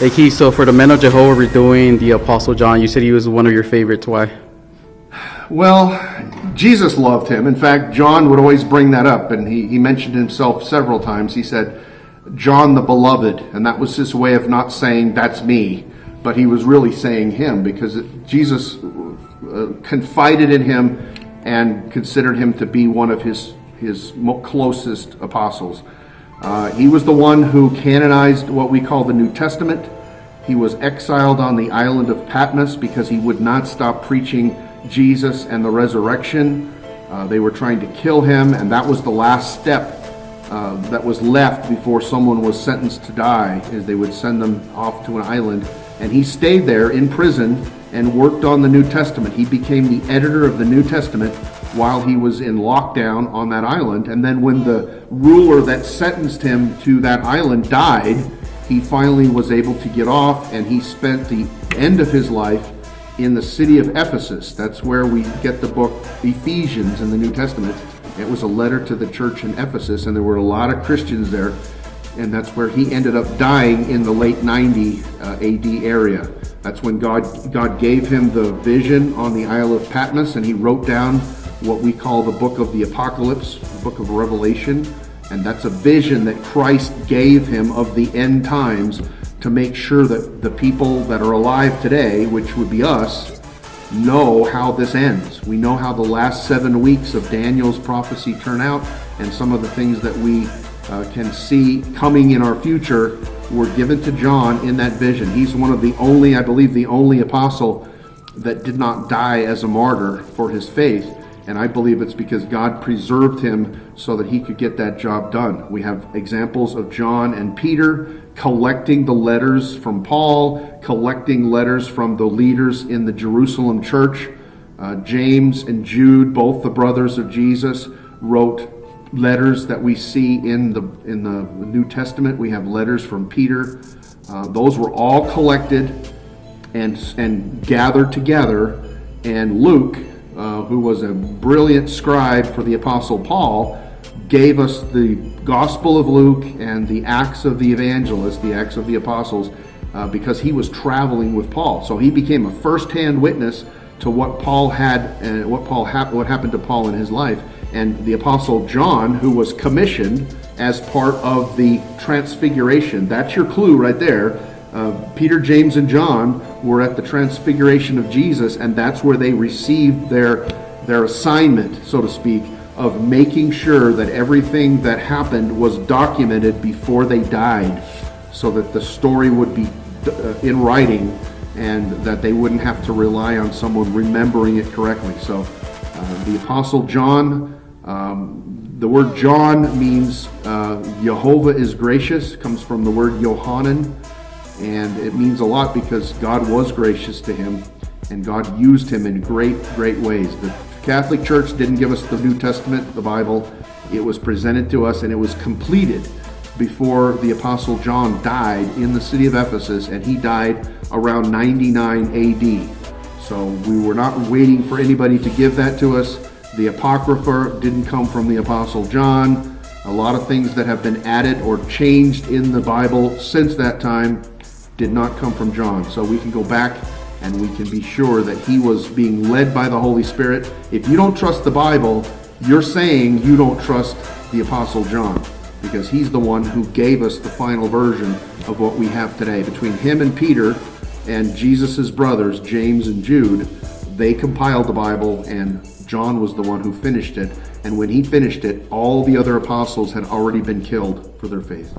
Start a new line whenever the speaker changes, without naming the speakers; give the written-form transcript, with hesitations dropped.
Hey Keith, so for the Men of Jehovah, we're doing the Apostle John. You said he was one of your favorites. Why?
Well, Jesus loved him. In fact, John would always bring that up, and he mentioned himself several times. He said, John the Beloved, and that was his way of not saying, that's me, but he was really saying him, because Jesus confided in him and considered him to be one of his closest apostles. He was the one who canonized what we call the New Testament. He was exiled on the island of Patmos because he would not stop preaching Jesus and the resurrection. They were trying to kill him, and that was the last step that was left before someone was sentenced to die, is they would send them off to an island. And he stayed there in prison and worked on the New Testament. He became the editor of the New Testament while he was in lockdown on that island. And then when the ruler that sentenced him to that island died, he finally was able to get off, and he spent the end of his life in the city of Ephesus. That's where we get the book Ephesians in the New Testament. It was a letter to the church in Ephesus, and there were a lot of Christians there, and that's where he ended up dying in the late 90 AD area. That's when God gave him the vision on the Isle of Patmos, and he wrote down what we call the book of the Apocalypse, the book of Revelation, and that's a vision that Christ gave him of the end times to make sure that the people that are alive today, which would be us, know how this ends. We know how the last 7 weeks of Daniel's prophecy turn out, and some of the things that we can see coming in our future were given to John in that vision. He's one of the only, I believe, the only apostle that did not die as a martyr for his faith. And I believe it's because God preserved him so that he could get that job done. We have examples of John and Peter collecting the letters from Paul, collecting letters from the leaders in the Jerusalem church. James and Jude, both the brothers of Jesus, wrote letters that we see in the New Testament. We have letters from Peter. Those were all collected and gathered together. And Luke, who was a brilliant scribe for the Apostle Paul, gave us the Gospel of Luke and the Acts of the Evangelists, the Acts of the Apostles, because he was traveling with Paul. So he became a first-hand witness to what Paul had and what happened to Paul in his life. And the Apostle John, who was commissioned as part of the Transfiguration, that's your clue right there. Peter, James, and John were at the Transfiguration of Jesus, and that's where they received their assignment, so to speak, of making sure that everything that happened was documented before they died, so that the story would be in writing and that they wouldn't have to rely on someone remembering it correctly. So the Apostle John, the word John means Yehovah is gracious, comes from the word Yohanan. And it means a lot because God was gracious to him, and God used him in great, great ways. The Catholic Church didn't give us the New Testament, the Bible. It was presented to us, and it was completed before the Apostle John died in the city of Ephesus, and he died around 99 AD. So we were not waiting for anybody to give that to us. The Apocrypha didn't come from the Apostle John. A lot of things that have been added or changed in the Bible since that time did not come from John. So we can go back and we can be sure that he was being led by the Holy Spirit. If you don't trust the Bible, you're saying you don't trust the Apostle John, because he's the one who gave us the final version of what we have today. Between him and Peter and Jesus' brothers, James and Jude, they compiled the Bible, and John was the one who finished it. And when he finished it, all the other apostles had already been killed for their faith.